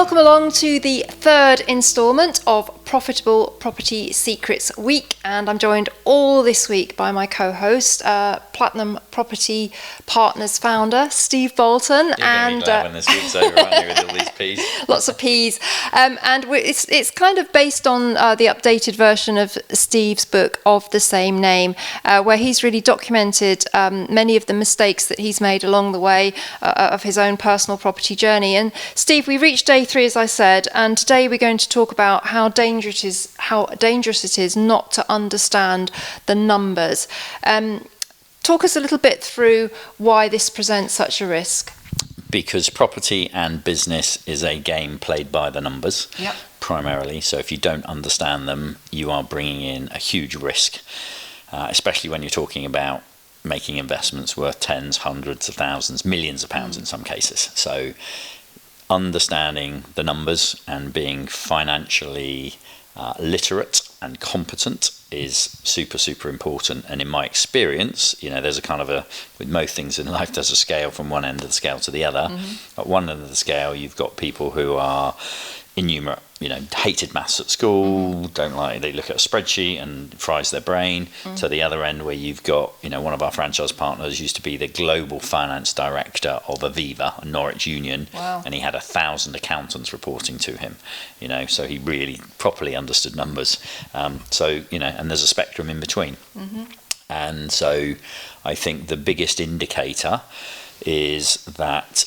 Welcome along to the third instalment of Profitable Property Secrets Week, and I'm joined all this week by my co-host, Platinum Property Partners founder, Steve Bolton. You're going to be glad when this week's over, aren't you, with all these P's? Lots of P's. It's kind of based on the updated version of Steve's book of the same name, where he's really documented many of the mistakes that he's made along the way of his own personal property journey. And Steve, we reached day 3, as I said, and today we're going to talk about how dangerous it is not to understand the numbers. Talk us a little bit through why this presents such a risk. Because property and business is a game played by the numbers, primarily. So if you don't understand them, you are bringing in a huge risk, especially when you're talking about making investments worth tens, hundreds of thousands, millions of pounds in some cases. So understanding the numbers and being financially literate and competent is super important. And in my experience, there's a kind of with most things in life, there's a scale from one end of the scale to the other. At one end of the scale, you've got people who are innumerate, hated maths at school, they look at a spreadsheet and fries their brain. To the other end, where you've got, one of our franchise partners used to be the global finance director of Aviva, Norwich Union. Wow. And he had 1,000 accountants reporting to him, so he really properly understood numbers. And there's a spectrum in between. And so I think the biggest indicator is that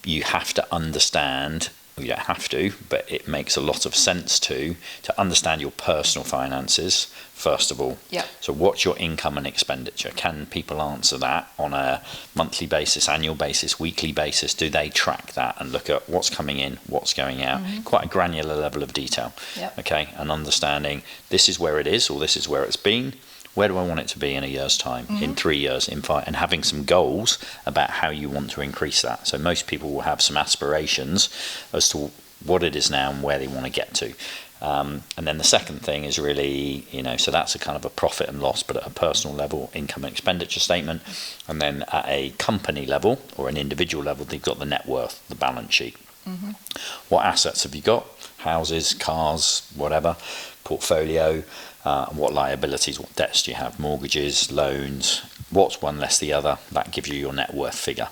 you have to understand. You don't have to, but it makes a lot of sense to understand your personal finances, first of all. Yeah. So what's your income and expenditure? Can people answer that on a monthly basis, annual basis, weekly basis? Do they track that and look at what's coming in, what's going out? Quite a granular level of detail. Yep. Okay, and understanding this is where it is or this is where it's been. Where do I want it to be in a year's time, in 3 years, in 5, and having some goals about how you want to increase that. So most people will have some aspirations as to what it is now and where they want to get to. And then the second thing is really, so that's a kind of a profit and loss, but at a personal level, income and expenditure statement. And then at a company level or an individual level, they've got the net worth, the balance sheet. What assets have you got? Houses, cars, whatever, portfolio. What liabilities, what debts do you have? Mortgages, loans. What's one less the other? That gives you your net worth figure.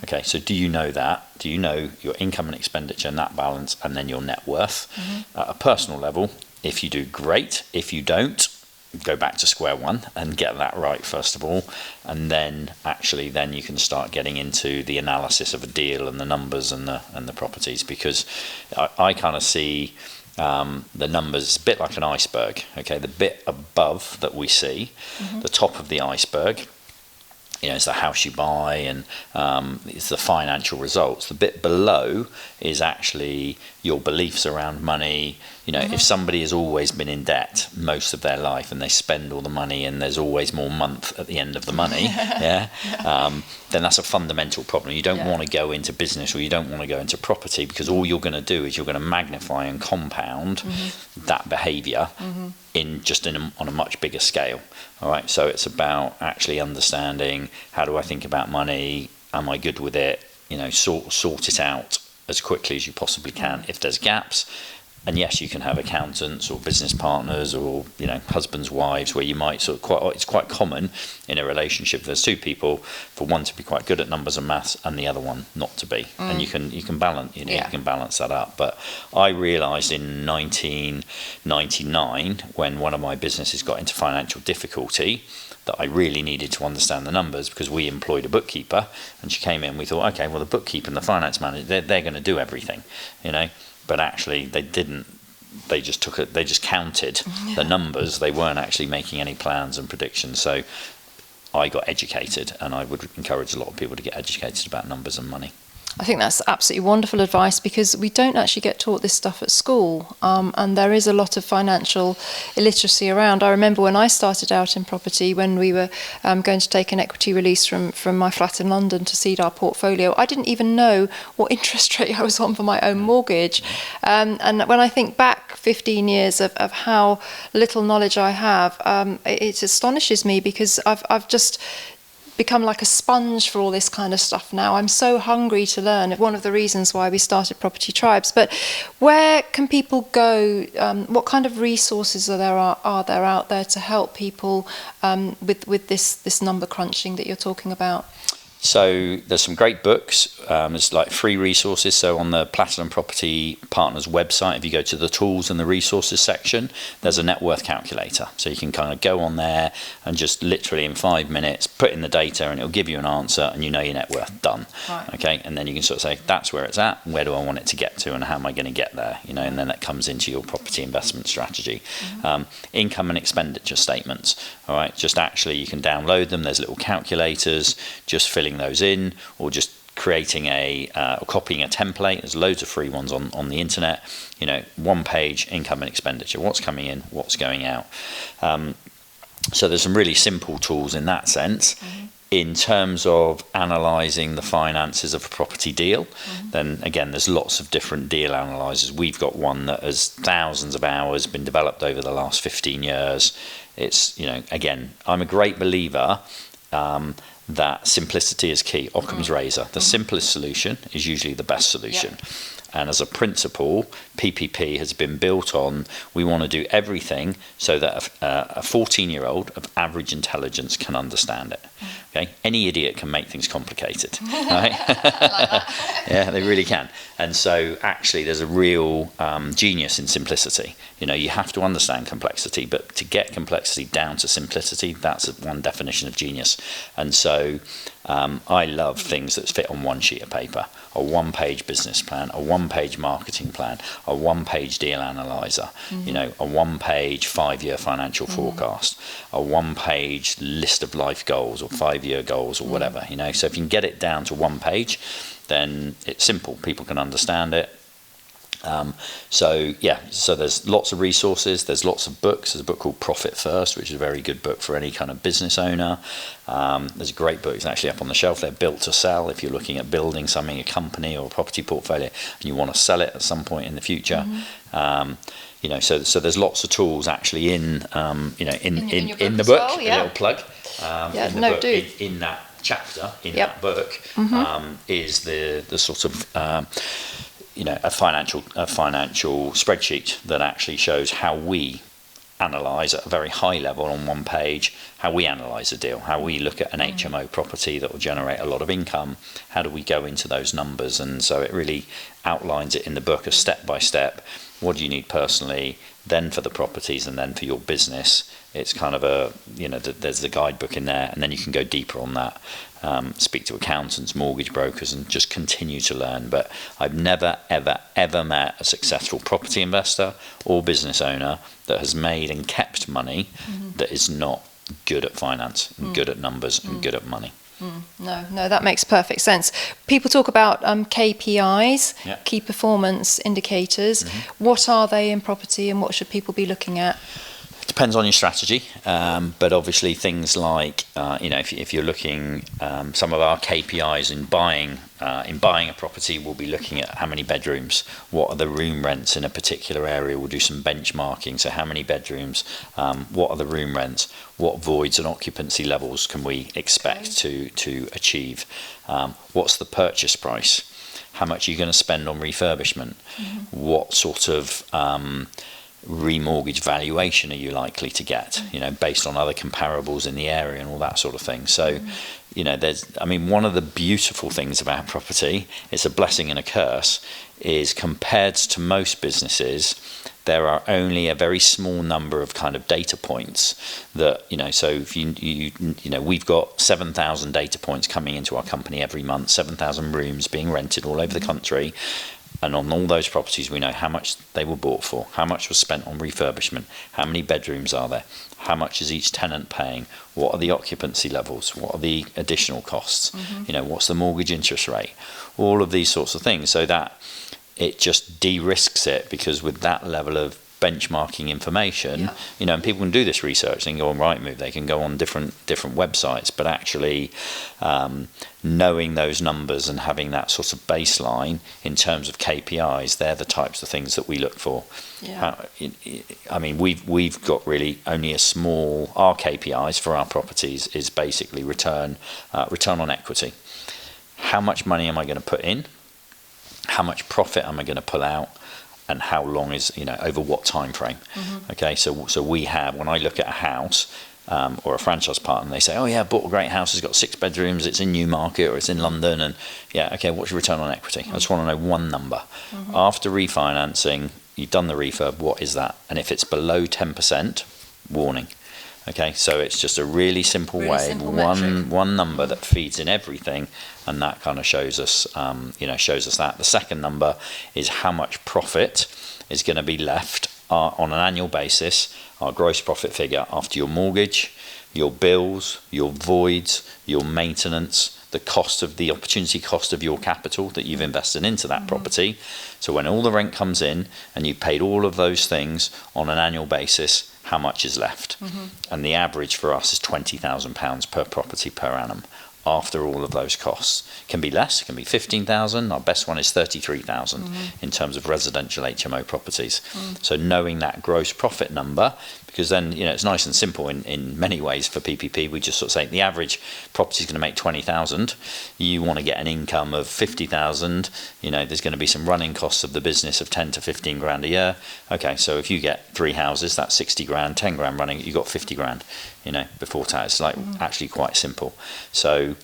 Okay, so do you know that? Do you know your income and expenditure and that balance, and then your net worth? At a personal level, if you do, great. If you don't, go back to square one and get that right first of all, and then you can start getting into the analysis of a deal and the numbers and the properties, because I kind of see the numbers a bit like an iceberg. Okay, the bit above that we see, the top of the iceberg, it's the house you buy and it's the financial results. The bit below is actually your beliefs around money. If somebody has always been in debt most of their life and they spend all the money and there's always more month at the end of the money, then that's a fundamental problem. You don't want to go into business or you don't want to go into property, because all you're going to do is you're going to magnify and compound that behaviour on a much bigger scale. All right, so it's about actually understanding, how do I think about money? Am I good with it? Sort it out as quickly as you possibly can. If there's gaps, and yes, you can have accountants or business partners or husbands, wives, where you might it's quite common in a relationship. There's two people, for one to be quite good at numbers and maths and the other one not to be, and you can balance you can balance that up. But I realised in 1999, when one of my businesses got into financial difficulty, that I really needed to understand the numbers, because we employed a bookkeeper and she came in. We thought, okay, well, the bookkeeper and the finance manager, they're going to do everything, But actually, they didn't. They just counted the numbers. They weren't actually making any plans and predictions. So I got educated, and I would encourage a lot of people to get educated about numbers and money. I think that's absolutely wonderful advice, because we don't actually get taught this stuff at school, and there is a lot of financial illiteracy around. I remember when I started out in property, when we were going to take an equity release from my flat in London to seed our portfolio, I didn't even know what interest rate I was on for my own mortgage. And when I think back 15 years of how little knowledge I have, it astonishes me, because I've just become like a sponge for all this kind of stuff now. I'm so hungry to learn. One of the reasons why we started Property Tribes. But where can people go? What kind of resources are there out there to help people with this number crunching that you're talking about? So there's some great books. There's like free resources. So on the Platinum Property Partners website, if you go to the tools and the resources section, there's a net worth calculator. So you can kind of go on there and just literally in 5 minutes put in the data, and it'll give you an answer, and you know your net worth done. Right. Okay, and then you can sort of say, that's where it's at. Where do I want it to get to, and how am I going to get there? You know, and then that comes into your property investment strategy. Income and expenditure statements. All right, just actually you can download them. There's little calculators. Just filling those in, or just creating or copying a template. There's loads of free ones on the internet. You know, 1 page income and expenditure, what's coming in, what's going out. So there's some really simple tools in that sense. In terms of analysing the finances of a property deal, then again, there's lots of different deal analysers. We've got one that has thousands of hours, been developed over the last 15 years. It's, you know, again, I'm a great believer that simplicity is key. Occam's razor. The simplest solution is usually the best solution. Yep. And as a principle, PPP has been built on, we want to do everything so that a 14-year-old of average intelligence can understand it. Okay, any idiot can make things complicated, right? Yeah, they really can. And so actually there's a real genius in simplicity. You know, you have to understand complexity, but to get complexity down to simplicity, that's one definition of genius. And so I love things that fit on one sheet of paper: a 1-page business plan, a 1-page marketing plan, a 1-page deal analyzer, you know, a 1-page 5-year financial forecast, a 1-page list of life goals or 5-year goals or whatever, you know. So if you can get it down to 1 page, then it's simple. People can understand it. So there's lots of resources. There's lots of books. There's a book called Profit First, which is a very good book for any kind of business owner. There's a great book. It's actually up on the shelf there, Built to Sell. If you're looking at building something, a company or a property portfolio, and you want to sell it at some point in the future. You know, so there's lots of tools actually in the book. Well, yeah. A little plug. In that chapter in that book is the sort of a financial spreadsheet that actually shows how we analyse at a very high level on 1 page, how we analyse a deal, how we look at an HMO property that will generate a lot of income, how do we go into those numbers. And so it really outlines it in the book as step by step. What do you need personally, then for the properties, and then for your business. It's kind of there's the guidebook in there, and then you can go deeper on that. Speak to accountants, mortgage brokers, and just continue to learn. But I've never, ever met a successful property investor or business owner that has made and kept money that is not good at finance and good at numbers and good at money. No, that makes perfect sense. People talk about KPIs, key performance indicators. What are they in property, and what should people be looking at? It depends on your strategy, but obviously things like if you're looking, some of our KPIs in buying a property, we'll be looking at how many bedrooms, what are the room rents in a particular area. We'll do some benchmarking. So how many bedrooms, what are the room rents, what voids and occupancy levels can we expect to achieve, what's the purchase price, how much are you going to spend on refurbishment, what sort of remortgage valuation are you likely to get, based on other comparables in the area and all that sort of thing. So one of the beautiful things about property, it's a blessing and a curse, is compared to most businesses, there are only a very small number of kind of data points that, so if we've got 7,000 data points coming into our company every month, 7,000 rooms being rented all over the country. And on all those properties, we know how much they were bought for, how much was spent on refurbishment, how many bedrooms are there, how much is each tenant paying, what are the occupancy levels, what are the additional costs, what's the mortgage interest rate, all of these sorts of things. So that it just de-risks it, because with that level of benchmarking information, and people can do this research. They can go on Rightmove, they can go on different websites, but actually knowing those numbers and having that sort of baseline in terms of KPIs, they're the types of things that we look for. I mean, we've got really only our KPIs for our properties is basically return on equity. How much money am I going to put in? How much profit am I going to pull out? And how long is, over what time frame? Okay, so we have, when I look at a house or a franchise partner, and they say, oh yeah, I bought a great house, it's got 6 bedrooms, it's in Newmarket or it's in London, and okay, what's your return on equity? I just want to know one number. After refinancing, you've done the refurb, what is that? And if it's below 10%, warning. Okay, so it's just a really simple way, one number that feeds in everything, and that kind of shows us that. The second number is how much profit is going to be left on an annual basis, our gross profit figure after your mortgage, your bills, your voids, your maintenance, the opportunity cost of your capital that you've invested into that property. So when all the rent comes in and you've paid all of those things on an annual basis, how much is left? And the average for us is £20,000 per property per annum after all of those costs. Can be less, can be 15,000. Our best one is 33,000 in terms of residential HMO properties. So knowing that gross profit number, because then it's nice and simple in many ways for PPP. We just sort of say the average property is going to make 20,000. You want to get an income of 50,000. There's going to be some running costs of the business of 10 to 15 grand a year. Okay, so if you get 3 houses, that's 60 grand, 10 grand running, you got 50 grand. Before tax. It's actually quite simple. So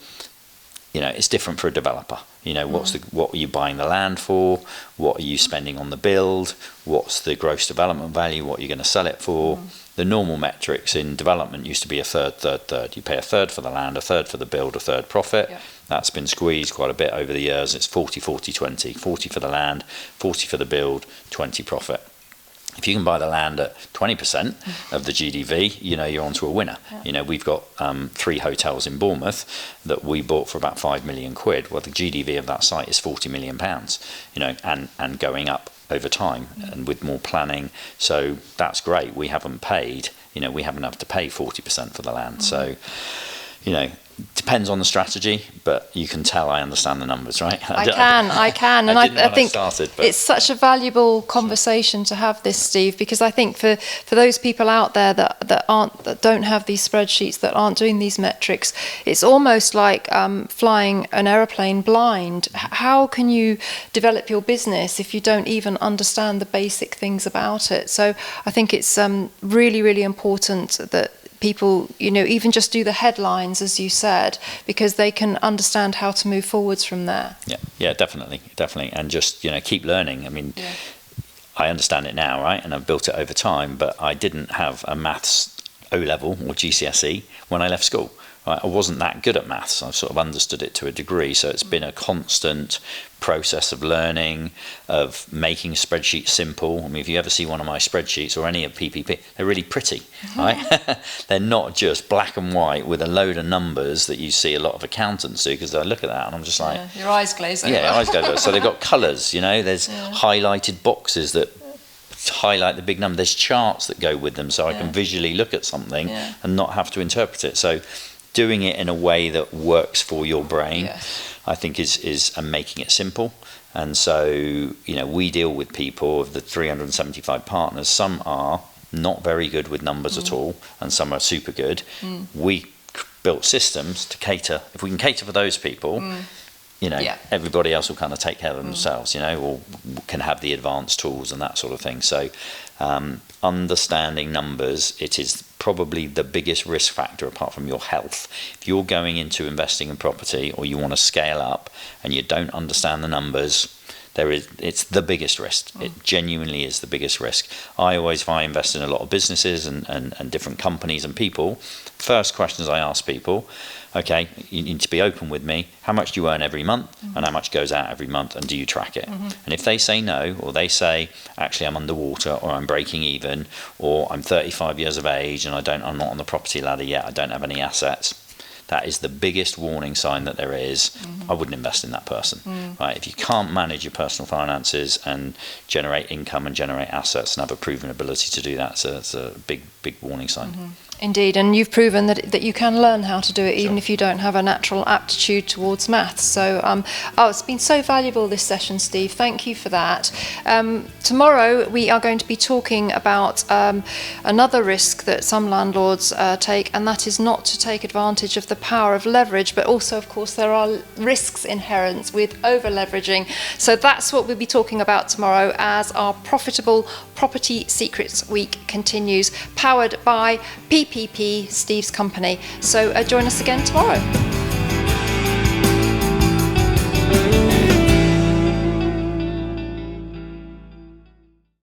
it's different for a developer. What are you buying the land for? What are you spending on the build? What's the gross development value? What are you going to sell it for? The normal metrics in development used to be a third. You pay a third for the land, a third for the build, a third profit. That's been squeezed quite a bit over the years. It's 40, 40, 20. 40 for the land, 40 for the build, 20 profit. If you can buy the land at 20% of the GDV, you're onto a winner. We've got 3 hotels in Bournemouth that we bought for about 5 million quid. Well, the GDV of that site is 40 million pounds, and going up over time and with more planning. So that's great. We haven't paid, we haven't had to pay 40% for the land. So, depends on the strategy, but you can tell I understand the numbers, right? I can. And I think it's such a valuable conversation to have this, Steve, because I think for those people out there that don't have these spreadsheets, that aren't doing these metrics, it's almost like flying an aeroplane blind. How can you develop your business if you don't even understand the basic things about it? So I think it's really, really important that people, even just do the headlines, as you said, because they can understand how to move forwards from there. Yeah, definitely. And just, keep learning. I mean, I understand it now, right? And I've built it over time, but I didn't have a maths O-level or GCSE when I left school. Right? I wasn't that good at maths. I've sort of understood it to a degree. So it's been a constant process of learning, of making spreadsheets simple. I mean, if you ever see one of my spreadsheets or any of PPP, they're really pretty, right? They're not just black and white with a load of numbers that you see a lot of accountants do, because I look at that and I'm just like... your eyes glaze over. Yeah, eyes glaze over. So they've got colours, there's highlighted boxes that highlight the big number. There's charts that go with them, so I can visually look at something and not have to interpret it. So doing it in a way that works for your brain, I think is making it simple. And so, we deal with people of the 375 partners. Some are not very good with numbers at all, and some are super good. We built systems to cater. If we can cater for those people, everybody else will kind of take care of themselves, or can have the advanced tools and that sort of thing. So understanding numbers, it is probably the biggest risk factor apart from your health. If you're going into investing in property or you want to scale up and you don't understand the numbers, it's the biggest risk. It genuinely is the biggest risk. If I invest in a lot of businesses and different companies and people, first questions I ask people, okay, you need to be open with me. How much do you earn every month, and how much goes out every month, and do you track it? And if they say no, or they say, actually I'm underwater, or I'm breaking even, or I'm 35 years of age and I'm not on the property ladder yet, I don't have any assets, that is the biggest warning sign that there is. I wouldn't invest in that person. Right? If you can't manage your personal finances and generate income and generate assets and have a proven ability to do that, so it's a big warning sign. Indeed, and you've proven that you can learn how to do it even Sure. if you don't have a natural aptitude towards maths. So, it's been so valuable, this session, Steve. Thank you for that. Tomorrow we are going to be talking about another risk that some landlords take, and that is not to take advantage of the power of leverage, but also, of course, there are risks inherent with over-leveraging. So that's what we'll be talking about tomorrow as our Profitable Property Secrets Week continues, powered by PPP, Steve's company. So join us again tomorrow.